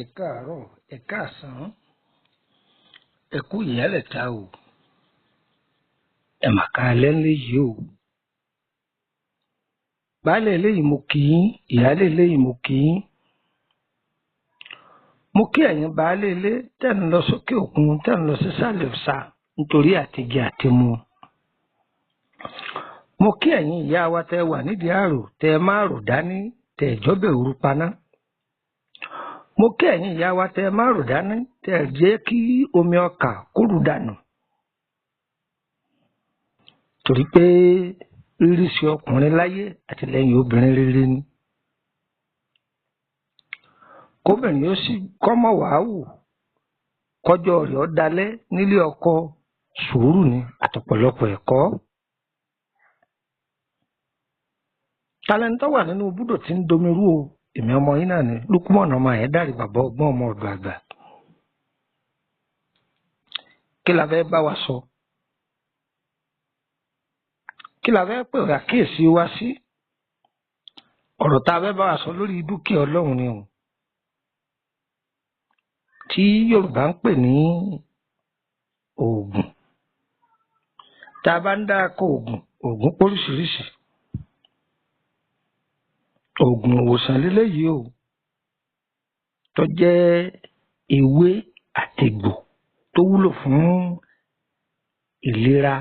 Ẹ̀káàárọ̀, ẹ̀káàsán, ẹ kú ìyálẹ̀ta o, ẹ mà káalẹ́ ńléyìí o. Baálé eléyìí mo kí yín, ìyálé eléyìí mo kí yín. Mo kí ẹ̀yin baálé ilé tẹ́ ń lọ sókè òkun, tẹ́ ń lọ sísàlẹ̀ ọ̀sà nítorí àtijẹ àtimu. Mo kí ẹ̀yin ìyá wa tẹ́ wà nídìí àrò, tẹ́ máa rò dání, tẹ́ jọ́bẹ̀ òru paná. Mo kí ẹ̀yin ìyá wa tẹ́ máa rò dání, tẹ́ jẹ́ kí omi ọkà kúrú dànù. Torí pé rírí sí ọkùnrin láyé àtìlẹ́yìn obìnrin rere ni. Kóbìnrin ó sì kọ́mọ wàáwù kọjọ́ rẹ̀ ó dalẹ̀ nílé ọkọ, sùúrù ni àtọ̀pọ̀lọpọ̀ ẹ̀kọ́. Talẹ́ńtọ́ wà nínú búdò tí ń domi rú o, èmi ọmọ yín náà ni Lúkúmọ̀nù ọmọ Àyẹ́dàrí bàbá ọgbọ́n ọmọ ọ̀dọ̀ àgbà. Kí la fẹ́ bá wa sọ? Kí la fẹ́ pè àkíyèsí wa sí? Ọ̀rọ̀ tá a fẹ́ bá wa sọ lórí dúkìá Ọlọ́run ni o, tí Yorùbá ń pè ní oògùn. Tá a bá ń dáko oògùn póríṣiríṣi. Oògùn ìwòsàn lélẹ́yìí o, tó jẹ́ ewé àtegbò tó wúlò fún ìlera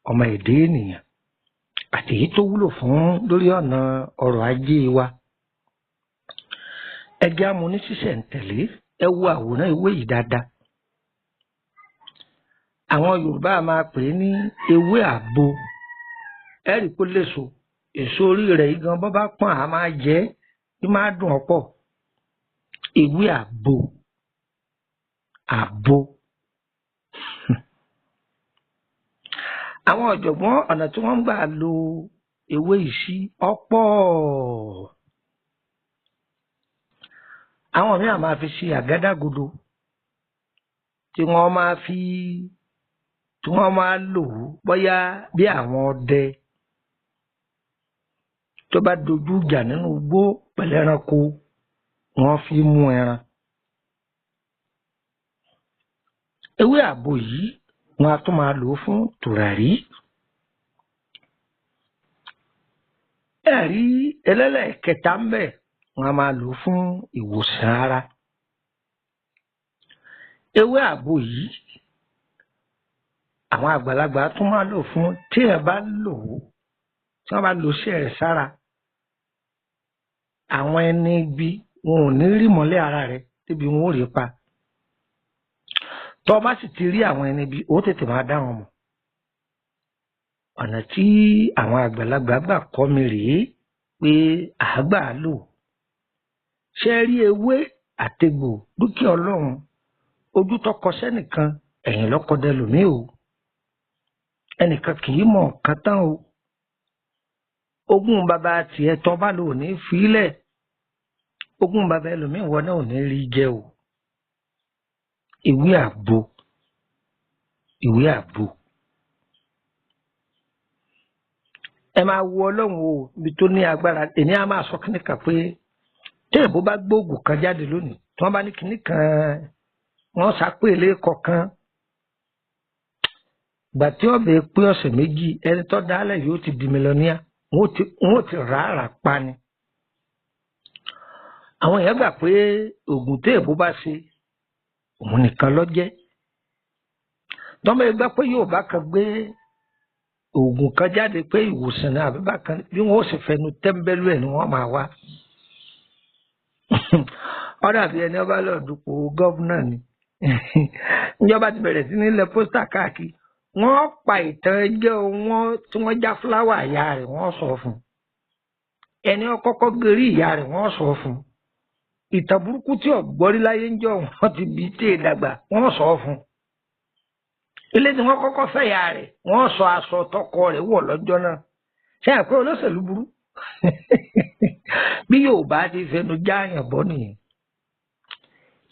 ọmọ èdè ènìyàn àti èyí tó wúlò fún lórí ọ̀nà ọrọ̀ ajé wa. Ẹ jẹ́ á mú ní ṣísẹ̀ntẹ̀lé, ẹ wo àwòrán ewé yìí dáadáa. Àwọn Yorùbá máa pè é ní ewé àgbo. Ẹ rí i pé léso, èso orí rẹ̀ yìí gan bọ́ bá pọ́n á máa jẹ ẹ́, bí máa dùn ọ̀pọ̀. Ewé àgbo, àgbo. Àwọn ọ̀jọ̀gbọ́n ọ̀nà tí wọ́n ń gbà lo ewé yìí sí ọ̀pọ̀. Àwọn míì á máa fi ṣe àgádágodo tí wọ́n máa lò ó bóyá bí àwọn ọdẹ tó bá dojú ìjà nínú igbó pẹ̀lú ẹranko, wọ́n fi mú ẹran. Ewé àgbo yìí wọ́n á tún máa lò ó fún tùràrí. Ẹ̀rí ẹlẹ́lẹ́kẹta ń bẹ, wọ́n á máa lò ó fún ìwòsàn ara. Ewé àgbo yìí àwọn àgbàlagbà tún máa lò fún tí ẹ bá lò ó, tí wọ́n bá lò sí ẹ̀ sára, àwọn ẹni ibi wọn ò ní rí mọ́lẹ̀ ara rẹ̀ débi wọn ò rí pa. Tọ́ bá sì ti rí àwọn ẹni ibi, ó tètè máa dá wọn mọ̀. Ọ̀nà tí àwọn àgbàlagbà gbà kọ́ mi rèé pé àágbà lò. Ṣé ẹ rí ewé àtegbò dúkìá Ọlọ́run? Ojú tó kọ sẹ́nìkan, ẹ̀yìn ló kọ dẹlòmíì o. Ẹnìkan kì í mọ̀ nǹkan tán o. Ogún bàbá tiẹ̀ tó bá lò ò ní fílẹ̀. Ogún bàbá ẹlòmíì wọ náà ò ní rí jẹ o. Ewé àgbo, ewé àgbo. Ẹ máa wo Ọlọ́run o, ibi tó ní agbára. Èmi á máa sọ kíní kan pé tí èbó bá gbóògùn kan jáde lónìí, tí wọ́n bá ní kíní kan wọ́n ṣàpèlé kọ̀ọ̀kan, gbà tí ọ̀bẹ pé ọ̀sẹ̀ méjì, ẹni tó dálẹ̀ yóò ti di mílíọ̀nìyà, wọ́n ti rà pa ni. Àwọn èèyàn gbà pé oògùn tí èbó bá ṣe òun nìkan ló jẹ́. Tọ́mọ ẹgbẹ́ pé Yorùbá kan gbé oògùn kan jáde pé ìwòsàn náà àbí bákan bí wọ́n ó sì fẹnu tẹ́ḿbẹ́lú ẹ̀ ni wọ́n máa wá. Ó dàbí ẹni ọba lọ dupò gọ́vùnà ni ìjọba ti bẹ̀rẹ̀ sí ní ilẹ̀ pósítà káàkiri wọ́n pa ìtàn ẹjọ́ wọn tí wọ́n já fúláwà ìyá rẹ̀ wọ́n sọ fún ẹni ó kọ́kọ́ gerí ìyá rẹ̀ wọ́n sọ fún ìtàn burúkú tí ọ̀gbọ́rí láyé ń jọ wọ́n ti bí tí ìdàgbà wọ́n sọ fún ilé tí wọ́n kọ́kọ́ fẹ́ ìyá rẹ̀ wọ́n sọ aṣọ tọkọ rẹ̀ wọ̀ lọ́jọ́ náà ṣé àpé olóṣèlú burú bí Yorùbá ti fẹnu já àyàn bọ́ nìyẹn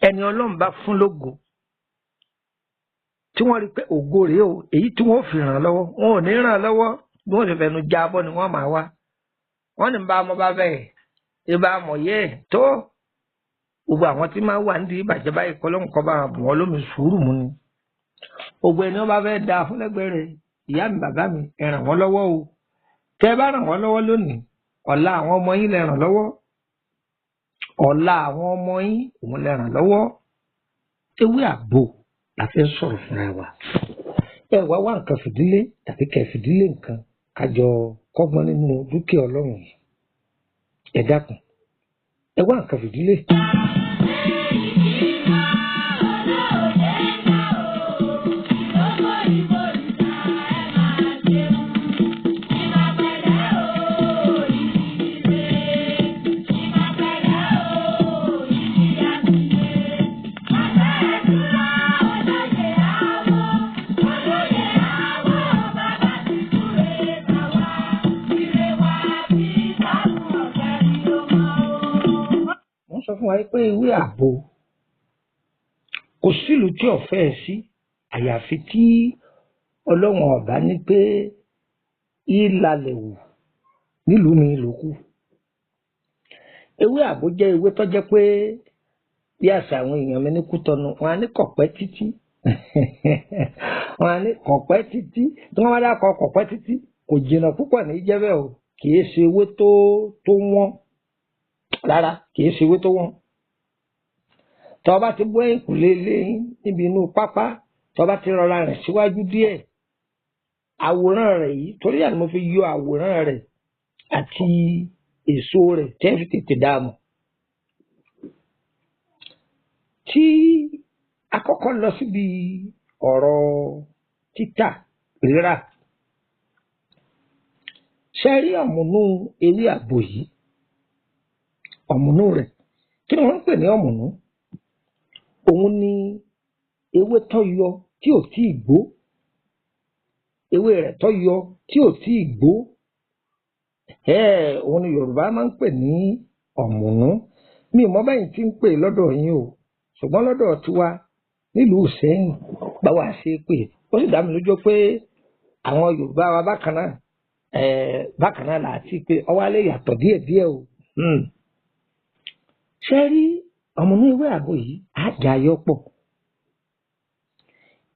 ẹni Ọlọ́run bá fún lógo tí wọ́n rí pé ògo rèé o èyí tí wọ́n fi ràn lọ́wọ́ wọn ò ní ràn lọ́wọ́ bí wọ́n sì fẹnu já bọ́ ni wọ́n máa wá wọ́n ní bá ọmọ bá bẹ̀rẹ̀ ìbá mọ̀ yẹ́ ẹ̀ tó gbogbo àwọn tí máa wà nídìí ìbàjẹ́ báyìí kọ́ lóhùn kọ́ bá wọn bù wọ́n lómi sùúrù mu ni gbogbo ẹni wọ́n bá fẹ́ da fún lẹ́gbẹ̀ẹ́ rẹ̀ ìyá mi bàbá mi ẹ ràn wọ́n lọ́wọ́ o tẹ́ ẹ bá ràn wọ́n lọ́wọ́ lónìí ọ̀la àwọn ọmọ yín lẹ ràn lọ́wọ́ ọ̀la àwọn ọmọ yín òun lẹ ràn lọ́wọ́ ewé àgbo la fẹ́ sọ̀rọ̀ fúnra wa ẹ wá wá nǹkan fìdílé tàbí kẹ́ fìdílé nǹkan kájọ kọ́gbọ́n nínú dúkìá Ọlọ́run yìí ẹ dákun ẹ wá nǹkan fìdílé. Sọ fún wa pé ewé àgbo kò sílùú tí ọ̀fẹ́ sí àyàfi tí Ọlọ́run ọ̀bá ní pé ìlàlẹ̀ wù nílùú mi lókù. Ewé àgbo jẹ́ ewé tó jẹ́ pé bí àṣà àwọn èèyàn mi ní Kútọ̀nù wọn á ní kọ̀pẹ́ títí wọn á ní kọ̀pẹ́ títí tí wọ́n bá dákọ̀ kọ̀pẹ́ títí kò jìnnà púpọ̀ ní jẹ́bẹ̀ o kì í ṣe ewé tó wọ́n rárá kì í ṣe ewé tó wọ́n tọ́ bá ti bọ́ ẹ̀kúlé lẹ́yìn níbi inú pápá tọ́ bá ti rọra rìn síwájú díẹ̀ àwòrán rẹ̀ yìí torí àná mo fi yọ àwòrán rẹ̀ àti èso rẹ̀ tẹ́ fi tètè dààmú. Tí àkọ́kọ́ lọ síbi ọ̀rọ̀ títà rírà ṣe rí ọ̀mùnú ewé àgbo yìí ọ̀mùnú rẹ̀ kí ni wọ́n ń pè ní ọ̀mùnú òun ni ewé tó yọ tí ò tí ì gbó ewé rẹ̀ tó yọ tí ò tí ì gbó òun ni Yorùbá máa ń pè ní ọ̀mùnú mi ò mọ bẹ́yìn tí ń pè lọ́dọ̀ yín o ṣùgbọ́n lọ́dọ̀ tiwa nílùú Ìṣẹ́yìn báwa ṣe pè ó sì dá mi lójú pé àwọn Yorùbá wa bákan náà láti pé ọwá lè yàtọ̀ díẹ̀díẹ̀ o. Ṣé rí ọ̀mùnú ewé àgbo yìí àjàyọ pọ̀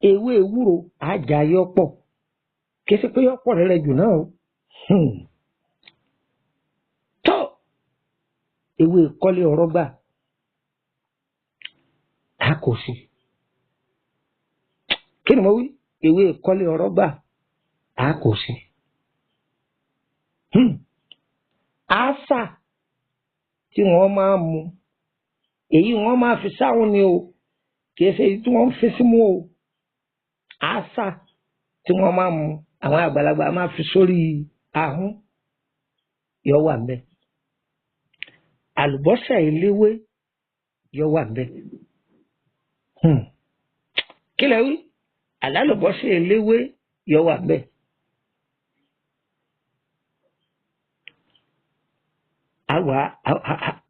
ewé ewúro àjàyọ pọ̀ kí ṣe pé ọ̀pọ̀ rẹ̀ jù náà o. Tó ewé kọ́lé ọ̀rọ̀ gbà á kò sí kí ni mo wí ewé kọ́lé ọ̀rọ̀ gbà á kò sí. Àṣà tí wọ́n máa ń mu èyí wọ́n máa fi sáwọn ni o kìí ṣe èyí tí wọ́n ń fi símú o àṣà tí wọ́n máa ń mu àwọn àgbàlagbà máa fi sórí ahọ́n yọ wà ńbẹ̀ àlùbọ́sà eléwé yọ wà ńbẹ̀ kí lẹ wí àlálùbọ́sà eléwé yọ wà ńbẹ̀.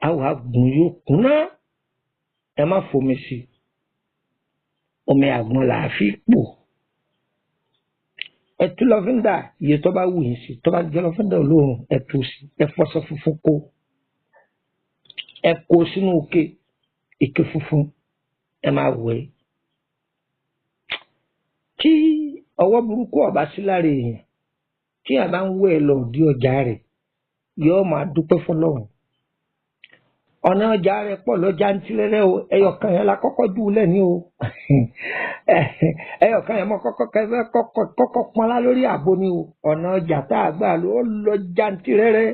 Àwa gùn yóò kúnná ẹ má fomi sí omi àgbọn là á fi pò ẹ tú lọ́fíńdà iye tó bá wù yín sí tó bá jẹ́ lọ́fíńdà olóòórùn ẹ tú sí ẹ fọṣọ funfun kó ẹ kó sínú ike funfun ẹ máa wẹ̀ tí ọwọ́ burúkú ọ̀bá sí lára èèyàn tí a bá ń wẹ̀ lọ di ọjà rẹ̀ yóò máa dúpẹ́ fọ́lọ́run ọ̀nà ọjà rẹ̀ pọ̀ lọ́jà ń tirẹ́rẹ́ o ẹyọkan yẹn la kọ́kọ́ dùúlẹ̀ ní o ẹyọkan yẹn mọ́ kọ́kọ́ pọ́nlá lórí àbò ni o ọ̀nà ọjà tá a gbà ló lọ́jà ń tirẹ́rẹ́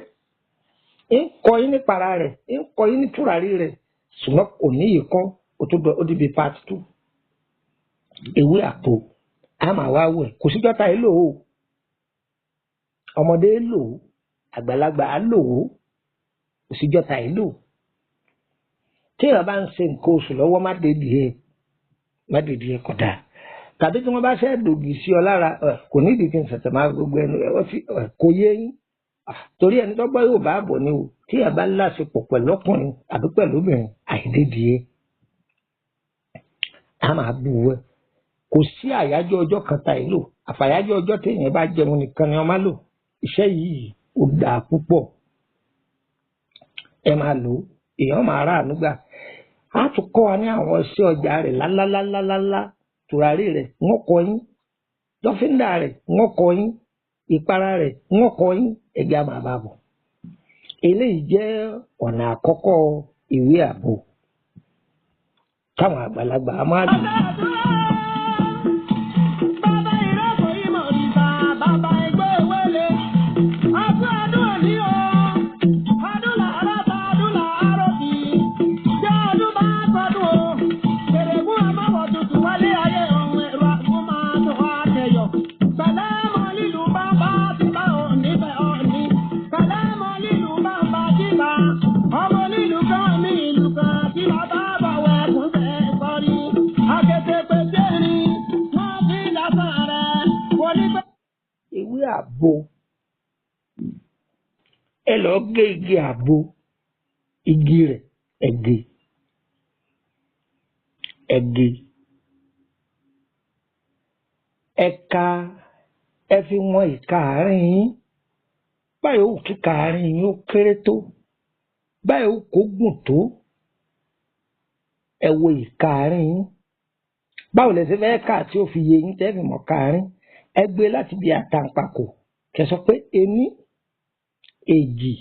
ń kọ́ yín ní para rẹ̀ ń kọ́ yín ní tùràrí rẹ̀ ṣùgbọ́n kò ní yìí kọ́ ó dìbì part 2 ewé àpò a máa wá wẹ̀ kò síjọ́ ta ẹ lò ó ọmọdé lò ó àgbàlagbà á lò ó kò síjọ́ ta ẹ lò ó tí èèyàn bá ń ṣe nǹkan oṣù lọ́wọ́ má dédìí ẹ kódà tàbí tí wọ́n bá fẹ́ dògì sí ọ lára kò nídìí kí n ṣẹ̀ṣẹ̀ máa gbogbo ẹnu kò yé yín torí ẹni tó gbọ́ yóò bá bọ̀ ni o tí èèyàn bá láṣepọ̀ pẹ̀lú ọkùnrin àbí pẹ̀lú obìnrin àìdédìí ẹ a máa bù wẹ́ kò sí àyájọ́ ọjọ́ kan ta ìlò àfàyájọ́ ọjọ́ téèyàn bá jẹun nìkan ni wọ́n máa lò iṣẹ́ yìí ó dáa púpọ̀ ẹ máa lò ó èèyàn máa rà ànúgbà á tún kọ́ wa ní àwọn iṣẹ́ ọjà rẹ̀ lálálálálá tùràrí rẹ̀ wọ́n kọ́ yín lọ́fíńdà rẹ̀ wọ́n kọ́ yín ìpara rẹ̀ wọ́n kọ́ yín ẹ̀jẹ̀ á máa bá bọ̀ eléyìí jẹ́ ọ̀nà àkọ́kọ́ ìwé àbò táwọn àgbàlagbà máa lò. Ewé àbò ẹ lọ gé igi àbò igi rẹ̀ ẹ̀gẹ́ ẹ̀ka ẹ fi wọn ìka àárín yín báyìí ó kíka àárín yín ó kéré tó báyìí ó kó gùn tó ẹ wo ìka àárín yín báwo lẹ ṣe fẹ́ kà tí ó fi yé yín tẹ́ fi mọ̀ ká àárín ẹ gbé láti bí àtàǹpàkò kẹ́ sọ pé ení èjì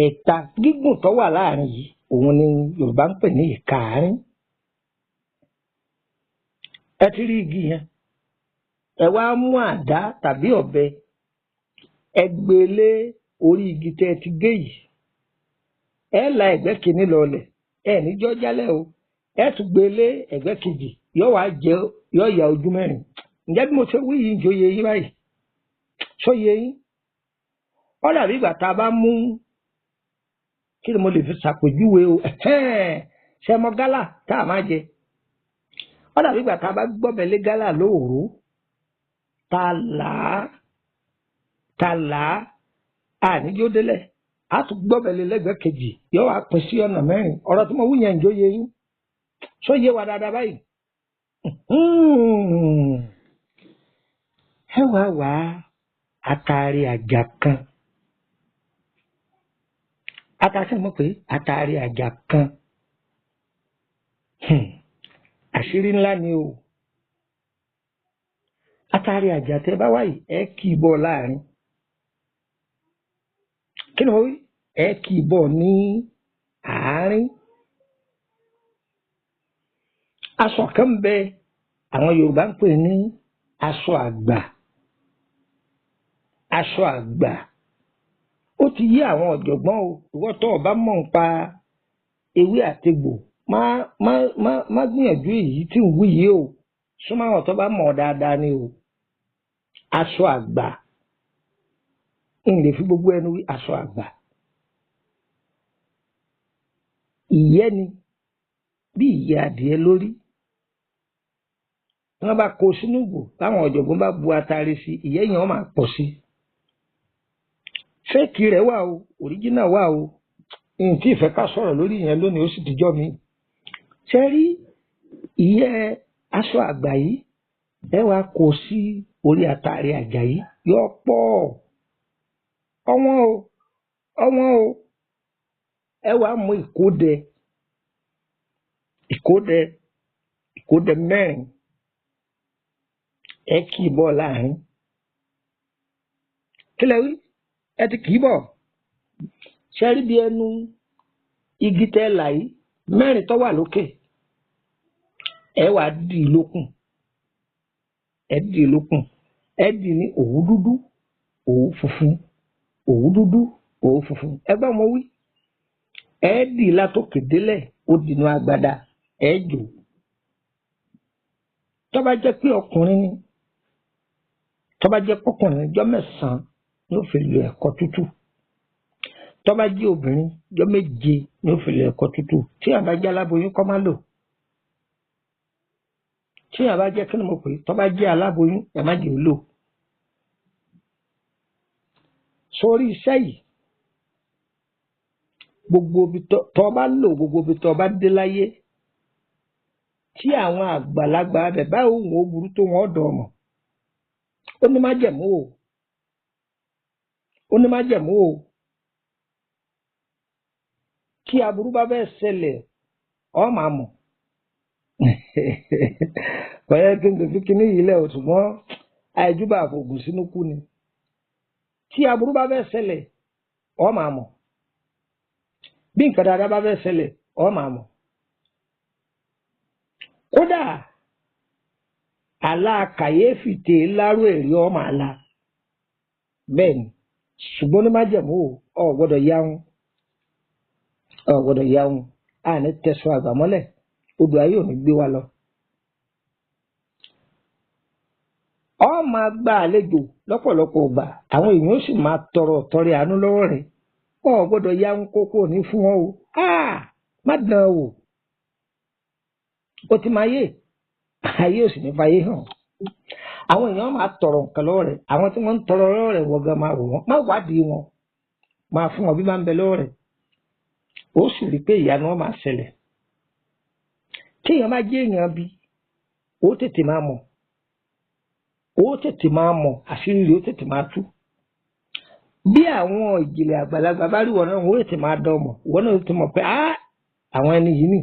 ẹ̀ta gígùn tó wà láàrin yìí òun ni Yorùbá ń pè ní ìka àárín ẹ ti rí igi yẹn ẹ wá mú àdá tàbí ọ̀bẹ ẹ gbé lé orí igi tẹ́ ẹ ti gé yìí ẹ la ẹ̀gbẹ́ kìíní lọlẹ̀ ẹ níjọ́ jálẹ̀ o ẹ tún gbé lé ẹ̀gbẹ́ kejì yóò ya ojú mẹ́rin ǹjẹ́ bí mo ṣe wí yìí ń joyè yín báyìí sóye yín ó dàbí ìgbà tá a bá mú kí ni mo lè fi ṣàpèjúwe o ṣe mọ gálà tá a máa jẹ ó dàbí ìgbà tá a bá gbọ́bẹ̀ lé gálà lóòró tá a là á àníjó délẹ̀ á tún gbọ́bẹ̀ lé lẹ́gbẹ̀ẹ́ kejì yóò wá pín sí ọ̀nà mẹ́rin ọ̀rọ̀ tí mo wí yẹn ń joyè yín sóye wa dáadáa báyìí ẹ wá àtàrí àjà kan àtàṣe mọ̀ pé àtàrí àjà kan àṣírí ńlá ni o àtàrí àjà tẹ́ bá wáyé ẹ kì í bọ̀ láàrin kí ni mo wí ẹ kì í bọ̀ ní àárín aṣọ kan bẹ àwọn Yorùbá ń pè ní aṣọ àgbà ó ti yí àwọn ọ̀jọ̀gbọ́n o ìwọ tó o bá mọ̀ nípa ewé àtegbò má gbìyànjú èyí tí ń wí yìí o súnmọ́ àwọn tó bá mọ̀ dáadáa ni o aṣọ àgbà ń lè fi gbogbo ẹnu wí aṣọ àgbà ìyẹ́ ni bí ìyẹ́ adìẹ lórí wọ́n bá kó sínú ìgò táwọn ọ̀jọ̀gbọ́n bá bu atare sí ìyẹ́ yẹn wọ́n máa pọ̀ sí fẹ́ẹ̀kì rẹ̀ wà o òríjínà wà o n tí ìfẹ́ ká sọ̀rọ̀ lórí ìyẹn lónìí ó sì dijọ́ mi ṣe rí ìyẹ́ aṣọ àgbà yìí ẹ wá kó sí orí àtàrí àjà yìí yọ pọ̀ ọwọ́n o ẹ wá mú ìkódẹ mẹ́rin ẹ kì í bọ̀ láàrin kí lẹ wí ẹ ti kì í bọ̀ ṣe rí bí ẹnu igi tẹ́ là yìí mẹ́rin tó wà lókè ẹ wá dì í lókùn ẹ dì í lókùn ẹ dì ní òwú dúdú òwú funfun òwú dúdú òwú funfun ẹgbẹ́ ọmọ wí ẹ dì í látòkè délẹ̀ ó dìnnú agbada ẹ jò tó bá jẹ́ pé ọkùnrin ni tó bá jẹ́ pọ́kùnrin ọjọ́ mẹ́sàn-án ni ó fi lo ẹ̀kọ tútù tó bá jẹ́ obìnrin ọjọ́ méje ni ó fi lo ẹ̀kọ tútù tí àbá jẹ́ aláboyún kó má lò tí àbá jẹ́ kí ni mo pè é tó bá jẹ́ aláboyún ẹ má jẹ́ ó lò sórí iṣẹ́ yìí gbogbo ibi tó bá lò gbogbo ibi tó bá dé láyé tí àwọn àgbàlagbà bẹ̀ báwo wọn ó burú tó wọn ọ̀dọ̀ ọmọ ó ní májẹ̀mú o ó ní májẹ̀mú o kí aburú bá bẹ́ẹ̀ ṣẹlẹ̀ ọ máa mọ̀ kọ̀yẹ́ kí n tó fi kíní yìí lẹ̀ ṣùgbọ́n àìjúbà àfògùn sínú kú ni tí aburú bá bẹ́ẹ̀ ṣẹlẹ̀ ọ máa mọ̀ bí nǹkan dáadáa bá bẹ́ẹ̀ ṣẹlẹ̀ ọ máa mọ̀ kódà àlá kàyéfì tè láró èrè ọ máa la bẹ́ẹ̀ ni ṣùgbọ́n ní májẹ̀mú o ò gbọ́dọ̀ yáhùn ò gbọ́dọ̀ yáhùn àní tẹ̀sán àgbàmọ́lẹ̀ odò ayé ò ní gbé wa lọ. ọ máa gba àlejò lọ́pọ̀lọpọ̀ ọgbà àwọn èèyàn ó sì máa tọrẹ àánú lọ́wọ́ rẹ̀ ọ gbọ́dọ̀ yáhùn kókó ní fún wọn o má dán wò ó ti máa yé ayé ò sì ní fàyè hàn àwọn èèyàn máa tọrọ nǹkan lọ́wọ́ rẹ̀ àwọn tí wọ́n ń tọrọ lọ́wọ́ rẹ̀ wọ́n gan máa wò wọ́n má wádìí wọn máa fún wọn bí máa ń bẹ lọ́wọ́ rẹ̀ ó sì rí i pé ìyanu wọn máa ṣẹlẹ̀ tí èèyàn máa jẹ́ èèyàn bí ó tètè máa mọ̀ àṣírí rẹ̀ ó tètè máa tú bí àwọn ìjìnlẹ̀ àgbàlagbà bá rí wọn náà wọ́n tètè máa dán mọ̀ wọ́n náà tètè mọ̀ pé àwọn ẹni yìí nì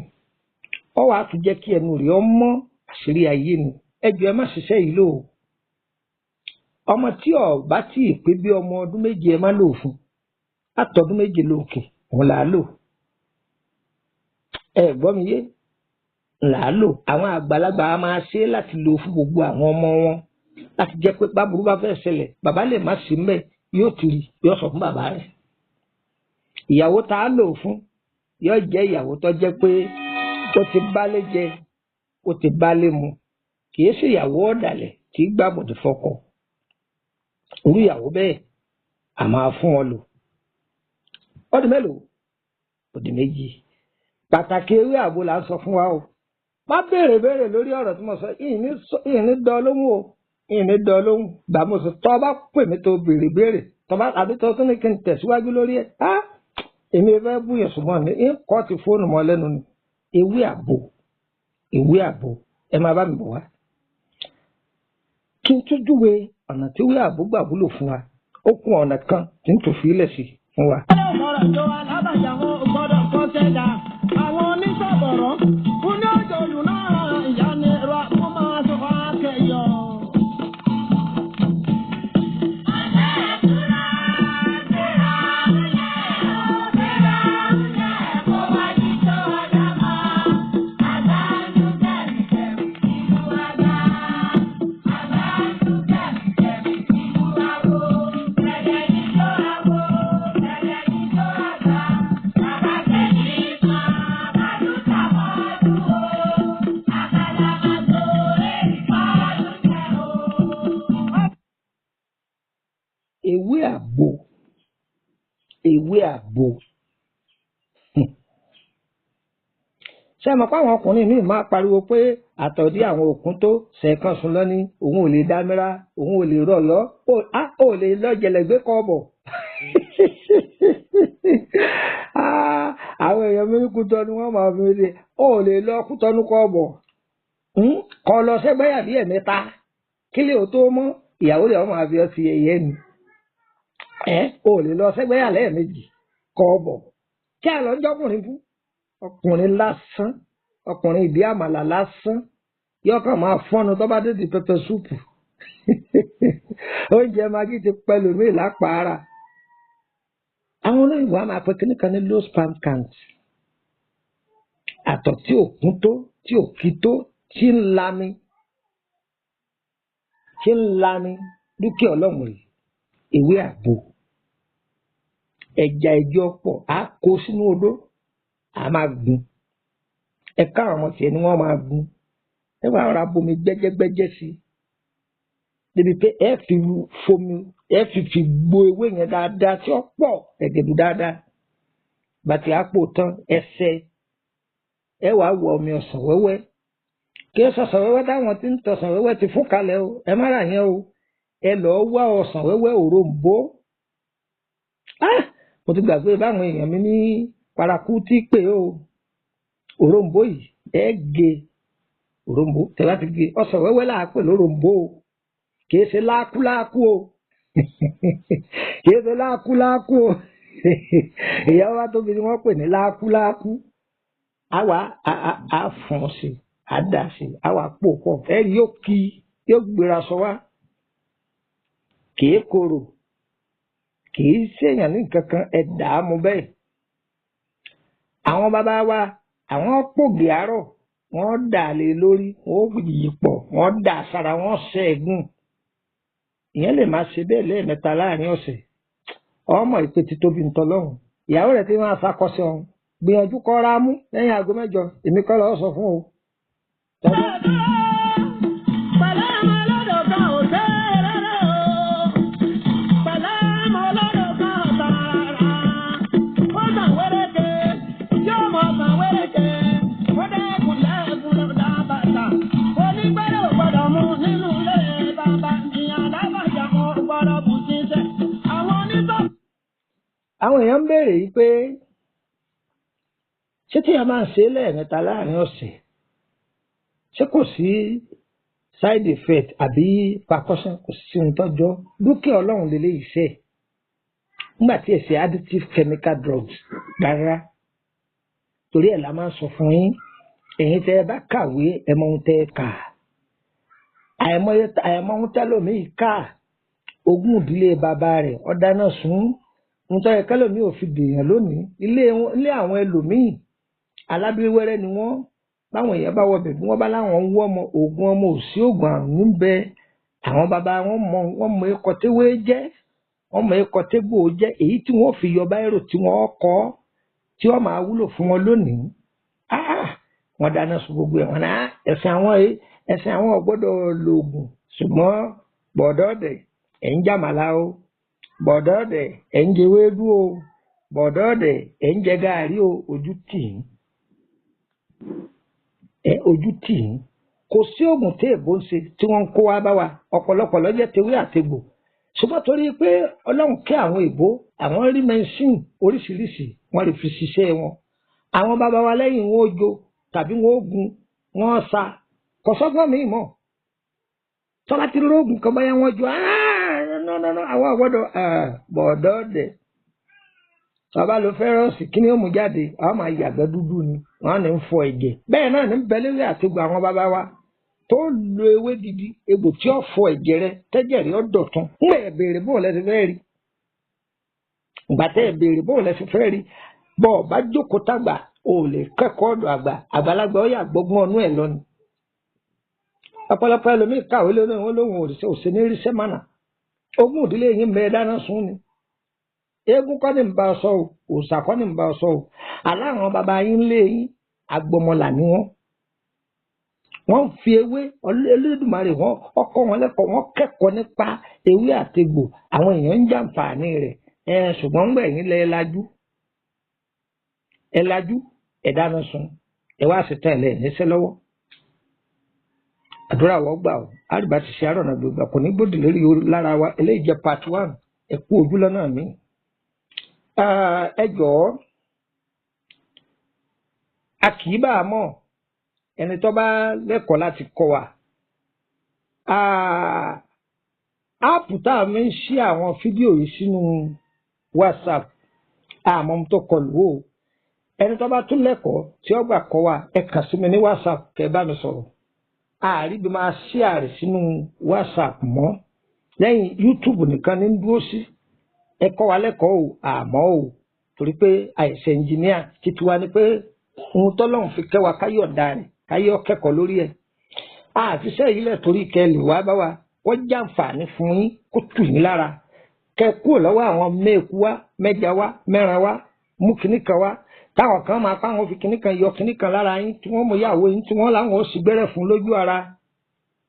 ọ wàá tún jẹ́ kí ẹnu rẹ̀ ọ mọ́ àṣírí ayé ni ẹjọ́ ẹ má ṣiṣẹ́ yìí lò ó ọmọ tí ọ bá tí ì pé bí ọmọ ọdún méje ẹ má lò fún àtọdún méje lókè òun là á lò ẹ gbọ́ mi yé là á lò àwọn àgbàlagbà á máa ṣe láti lò fún gbogbo àwọn ọmọ wọn láti jẹ́ pé báburú bá fẹ́ ṣẹlẹ̀ bàbá lè má sí mbẹ̀ yóò ti rí yóò sọ fún bàbá rẹ̀ ìyàwó tá a lò fún yóò jẹ́ ìyàwó tó jẹ́ pé ó ti bálé jẹ ó ti bálé mu kìí ṣe ìyàwó ọ̀dàlẹ̀ tí gbàbọ̀dé fọkọ irú ìyàwó bẹ́ẹ̀ a máa fún wọn lò ọdún mélòó ọdún méjì pàtàkì eré ààbò là ń sọ fún wa o má béèrè lórí ọ̀rọ̀ tí mo sọ ìní dán lóhùn o ìní dán lóhùn gbà mo sọ tọ́ bá pè mí tó béèrè tọ́ bá àbí tọ́ tó ní kí n tẹ̀síwájú lórí ẹ̀ èmi fẹ́ búyẹ̀ ṣùgbọ́n ní kọ́ ti fóònù mọ́ lẹ́nu ni ewé ààbò ẹ máa bá mi bọ̀ wá kí n tún júwe ọ̀nà tí ewé ààbò gbà wúlò fún wa ó kún ọ̀nà kan tí n tún fi ilẹ̀ sí fún wa. àwọn oníṣàbọ̀rọ̀ fún ní ọjọ́ òlù náà ìyá ni ra kó máa sọ wá kẹyọ. ewé àgbo ṣé mọ̀ pé àwọn ọkùnrin míì máa pariwo pé àtọ̀dí àwọn òkun tó ṣẹ̀kan sùn lọ ní òun ò lè dámírà òun ò lè rọ̀ lọ ó lè lọ jẹlẹgbẹ kọ́ bọ̀ àwọn èèyàn mi kú tọ́ ni wọ́n máa fi lè ó lè lọ kú tọ́nu kọ́ bọ̀ kọ́ lọ sẹ́gbẹ́yà bí ẹ̀mẹ́ta kílẹ̀ ò tó mọ́ ìyàwó rẹ̀ wọ́n máa fi ọtí ẹ̀yẹ ni ó lè lọ sẹ́gbẹ́yà lẹ́ẹ̀mejì kọ́ bọ̀ kí àlọ́ ń jọ́kùnrin fún ọkùnrin lásán ọkùnrin ìdí àmàlà lásán yọkàn máa fọ́nu tó bá dé di pẹpẹ súpù oúnjẹ magi ti pẹ̀lú mi lápára àwọn olóyìnbó a máa pè kíní kan ní low sperm count àtọ̀ tí ò kún tó tí ò kí tó tí ń lami dúkìá ọlọ́run rẹ̀ ewé àgbo ẹja ẹjọ́ pọ̀ á kó sínú odó á máa gun ẹ̀ka àwọn ọmọ tiẹ̀ ni wọ́n máa gun ẹ wá ra bomi gbẹ́jẹ́gbẹ́jẹ́ sí i débi pé ẹ fi fomi ẹ fi gbo ewé yẹn dáadáa tí ó pọ̀ ẹ̀gẹ̀dù dáadáa bàtí àpò tán ẹsẹ̀ ẹ wàá wọ omi ọsàn wẹ́wẹ́ kí ẹ sọsàn wẹ́wẹ́ táwọn tí ń tọsàn wẹ́wẹ́ ti fún kalẹ̀ o ẹ má rà yẹn o ẹ lọ́ọ́ wá ọsàn wẹ́wẹ́ òrombó mo ti gbàgbé báwọn èèyàn mi ní paraku tí pé o òrombó yìí ẹ gé òrombó tẹ láti gé ọsàn wẹ́wẹ́ là á pè lóròmbó o kìí ṣe lákúlákú o kìí ṣe lákúlákú o ìyàwó wa tóbi ni wọ́n pè ní lákúlákú àwa á fọ́n sí á dà sí àwa pò pọ̀ ẹ yóò gbéra sọ wá kìí korò kìí ṣèyàn ní kankan ẹ dà á mu bẹ́ẹ̀ àwọn bàbá wa àwọn pògì àárọ̀ wọ́n dà lé lórí wọ́n yí pọ̀ wọ́n dà sára wọ́n ṣẹ́gun ìyẹn lè máa ṣe bẹ́ẹ̀ lẹ́ẹ̀mẹ́ta láàrin ọ̀sẹ̀ ọmọ ìpè ti tóbi ń tọ́lọ́hún ìyàwó rẹ̀ tí wọ́n á ṣàkọsí ọ̀hún gbìyànjú kọ́ ra mú lẹ́yìn aago 8 èmi kọ́ lọ́ọ́ sọ fún o. àwọn èèyàn ń béèrè yìí pé ṣé tí a máa ń ṣe lẹ́ẹ̀mẹ́ta láàrin ọ̀sẹ̀ ṣé kò sí side effect àbí percussion kò sí ohun tọ́jọ́ dúkìá ọlọ́run lélẹ́ iṣẹ́ nígbà tí èsì additive chemical drugs rárá torí ẹ̀ la máa ń sọ fún yín ẹ̀yin tẹ́ ẹ bá kàwé ẹ mọ ohun tẹ́ ẹ kà àìmọ̀ ohun tẹ́lòmíì kà ogún ìdílé bàbá rẹ̀ ọ̀dà náà sún nítorí kẹlòmíì ò fi dèèyàn lónìí ilé àwọn ẹlòmíì alábíwẹ́rẹ́ ni wọ́n báwọn èèyàn bá wọbẹ̀ bí wọ́n bá láwọn ń wọ́ ọmọ oògùn ọmọ òsì oògùn àrùn níbẹ̀ àwọn bàbá wọn mọ ẹkọ téwé jẹ́ wọ́n mọ ẹkọ tégbò jẹ́ èyí tí wọ́n fi yọ báírò tí wọ́n kọ́ tí wọ́n máa wúlò fún wọn lónìí wọ́n dáná sun gbogbo ẹ̀ wọ́n náà ẹ̀sìn àwọn ọ̀gbọ́dọ̀ lòògùn ṣùgbọ́n bọ̀dọ̀ọ̀dẹ̀ ẹ̀ ń jàmàlà o bọ̀dọ̀ọ̀dẹ̀ ẹ̀ ń jẹwédú o bọ̀dọ̀ọ̀dẹ̀ ẹ̀ ń jẹ gààrí o ojú tì í kò sí oògùn tí èbó ń ṣe tí wọ́n ń kó wá bá wa ọ̀pọ̀lọpọ̀ lọ́jọ́ tewé àtegbò ṣùgbọ́n torí pé ọlọ́run kẹ́ àwọn èbó àwọn rí mẹ́sìn oríṣiríṣi wọ́n lè fi ṣiṣẹ́ wọn àwọn bàbá wa lẹ́yìn wọn ó jó tàbí wọn ó gun wọn ó sa kò sọ́gbọ́n mi mọ̀ tọ́lá ti rógùn kan báyà wọ́n jó àwọn àgbọ̀dọ̀ bọ̀dọ̀ọ̀dẹ̀ bàbá ló fẹ́rọ̀ọ̀sì kí ni ó mú jáde àwọn máa yàgbẹ́ dúdú ni wọ́n ní ń fọ ẹ̀jẹ̀ bẹ́ẹ̀ náà ní bẹ́lẹ́rẹ́ àtìgbà àwọn bàbá wa tó lo ewé gidi egbò tí ó fọ ẹ̀jẹ̀ rẹ tẹ́jẹ̀ rí ó dọ̀tun ń bẹ̀ béèrè bóun lẹ́sìn fẹ́ rí ìgbà tẹ́ ẹ̀ béèrè bóun lẹ́sìn fẹ́ rí bọ́ ọ bá jókòó tàgbà ò lè kẹ́kọ̀ọ́ ọ̀dọ̀ àgbàlagbà ó yà gbọ́gbọ́n ọnú ẹ̀ lọ ni ọ̀pọ̀lọpọ̀ ẹlòmíì kàwé lónìí wọn lóhun òsè ní ríṣẹ́ mánà ogún ìdílé yìí ń bẹ dáná sún ni eégún kọ́ ní ń bá ọ sọ o òòṣà kọ́ ní ń bá ọ sọ o aláwọn bàbá yín lé yín agbọmọlà ni wọ́n fi ewé Olódùmarè wọn ọkọ wọn lẹ́kọ̀ọ́ wọn kẹ́kọ̀ọ́ nípa ewé àtegbò àwọn èèyàn ń jàǹfààní rẹ̀ ṣùgbọ́n ń gbẹ̀yìn lajú ẹ dáná sun ẹ wá sí tán ẹ níṣẹ́ lọ́wọ́ àdúrà wọ́n gbà ó àrùbá ti ṣe àrọ̀nà gbogbo kò ní gbòdì lórí lára wa eléyìí jẹ́ part 1 ẹ kú ojúlọ náà mi. ẹ jọ̀ọ́ a kì í bá a mọ̀ ẹni tó bá lẹ́kọ̀ọ́ láti kọ́ wa áàpù tá a fi ń ṣí àwọn fídíò yìí sínú WhatsApp àmọ́ tó kọlù o ẹni tó bá tún lẹ́kọ̀ọ́ tí ó gbà kọ́ wa ẹ kàn sí mi ní WhatsApp kẹ́ bá mi sọ̀rọ̀ àríbi máa ṣí àrè sínú WhatsApp mọ́ lẹ́yìn YouTube nìkan ní dúró sí ẹ kọ́ wa lẹ́kọ̀ọ́ o àmọ́ o torí pé àìsàn ẹnjìníà títí wa ni pé ohun tọ́lọ́run fi kẹ́ wa káyọ̀ ọ̀dà rẹ̀ káyọ̀ kẹ́kọ̀ọ́ lórí ẹ̀ àtiṣẹ́ yìí lẹ̀ torí kẹ́ lè wá bá wa wọ́n jàǹfààní fún yín kó tù yín lára kẹ́ kúrò lọ́wọ́ àwọn mẹ́ẹ̀kú wa mẹ́ja wa mẹ́ran wa mú kinní kan wá táwọn kan máa pa àwọn fi kinní kan yọ kinní kan lára yín tí wọ́n mú ìyàwó yín tí wọ́n láwọn ó sì gbẹ́rẹ́ fún lójú ara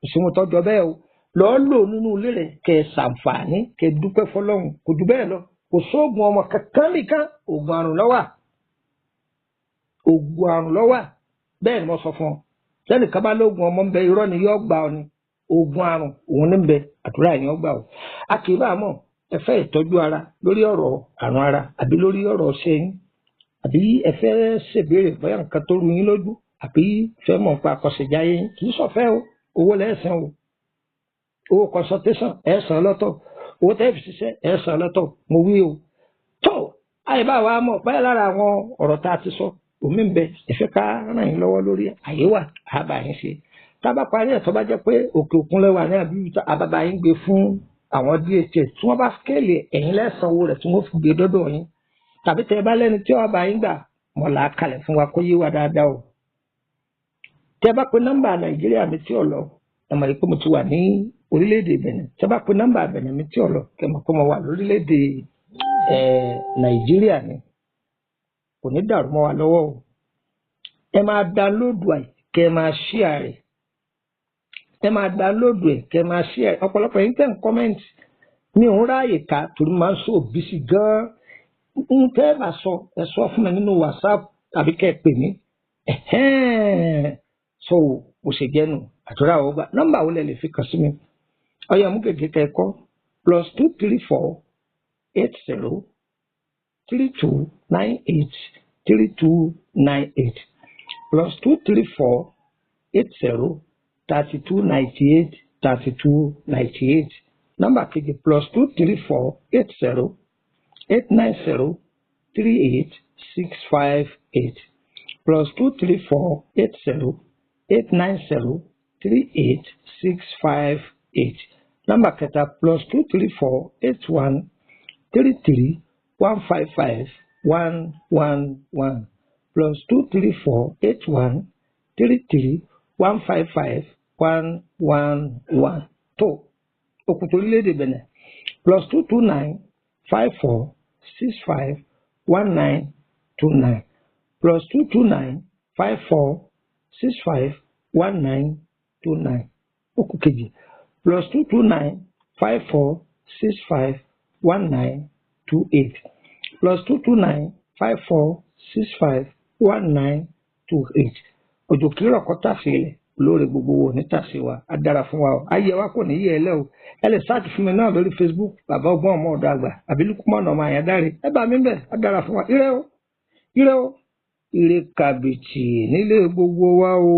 ìṣòwò tọ́jọ́ bẹ́ẹ̀ o lọ́ọ́ lò nínú ilé rẹ̀ kẹ́ ṣàǹfààní kẹ́ dúpẹ́ fọlọ́run kò jù bẹ́ẹ̀ lọ kò sóògùn ọmọ kankan nìkan oògùn àrùn lọ́wà oògùn àrùn lọ́wà bẹ́ẹ̀ ni mo sọ fún ọ lẹ́nìkan bá lóògùn ọmọ ń bẹ irọ́ ni yóò gbà ọ ni oògùn àrùn òun ní ń bẹ àdúrà yẹn gbà ọ a kì í bá a mọ̀ ẹ fẹ́ ìtọ́jú ara lórí ọ̀rọ̀ àrùn ara àbí lórí ọ̀rọ̀ ọṣẹ yín àbí ẹ fẹ́ ṣèbéèrè bóyá nǹkan tó rú yín lójú àbí fẹ́ mọ̀ nípa àkọsẹ̀jáyé yín kì í sọ̀fẹ́ o owó lẹ́ẹ̀sán o owó consultation ẹ̀ san lọ́tọ̀ owó tẹ́ fi ṣiṣẹ́ ẹ̀ san lọ́tọ̀ mo wí o tó àyíbá wa mọ̀ báyìí lára àwọn ọ̀rọ̀ tá a ti sọ omi ń bẹ ìfẹ́ ká ràn yín lọ́wọ́ lórí àyè wà àbá yín ṣe tá a bá parí ẹ̀ tó bá jẹ́ pé òkè òkun lẹ́wà ní àbí àbábá yín gbé fún àwọn DHS tí wọ́n bá skéèlì ẹ̀yìn lẹ́sàn-án rẹ̀ tí wọ́n fi gbé dọ́dọ̀ yín tàbí tẹ́ ẹ bá lẹ́ni tí wọ́n bá yín gbà mọ̀ là á kalẹ̀ fún wa kó yé wa dáadáa o tẹ́ ẹ bá pe nọ́mbà Nàìjíríà mi tí ò lọ ẹ mọ̀ pé mo ti wà ní orílẹ̀-èdè Benin tẹ́ ẹ bá pe nọ́mbà Benin mi tí ò lọ kẹ́ mọ̀ pé mo wà lórílẹ̀-èdè Nàìjíríà ni kò ní dàrú mọ́ wa lọ́wọ́ o ẹ máa dánlóòdù ẹ̀ kẹ́ ẹ máa ṣíà rẹ̀ ẹ máa dánlóòdù ẹ̀ kẹ́ ẹ máa ṣíà rẹ̀ ọ̀pọ̀lọpọ̀ yín tẹ̀ ń kọ́mẹ́ǹtì mi ò ń ráàyè ká torí máa ń sọ bísí gan-an ń tẹ́ ẹ bá sọ ẹ sọ fún mi nínú WhatsApp tàbí kẹ́ ẹ pè mí so bó ṣe jẹ́ nù àdúrà ó gbà nọ́mbà wo lẹ lè fi kàn sí mi ọyọ mú gègé kẹ́ ẹ kọ́ +234 80 32 98 3298 +234 80 32 98 32 98 nọ́mbà kejì +234 80 890 38 658 +234 80 890 38 658 nọ́mbà kẹta +234 81 33 155 111 +234 81 33 155 111 tó òkùnkùn orílẹ̀-èdè Benin +229 54 65 1929 +229 54 65 1929 òkùnkùn kejì +229 54 65 1928 +229 54 65 1928 òjò kìírọ̀ kọ́ tàṣe ilẹ̀ olóore gbogbo wo ní tàṣe wa á dára fún wa o ayé wa kò ní yẹ ẹ lẹ́ o ẹ lè sáàtì fún mi náà lórí Facebook bàbá ọgbọ́n ọmọ ọ̀dọ́ àgbà àbí Lukumanu ọmọ Àyàndáre ẹ bá mi bẹ̀ á dára fún wa ire o ire o ire kàbìtì nílé gbogbo wa o.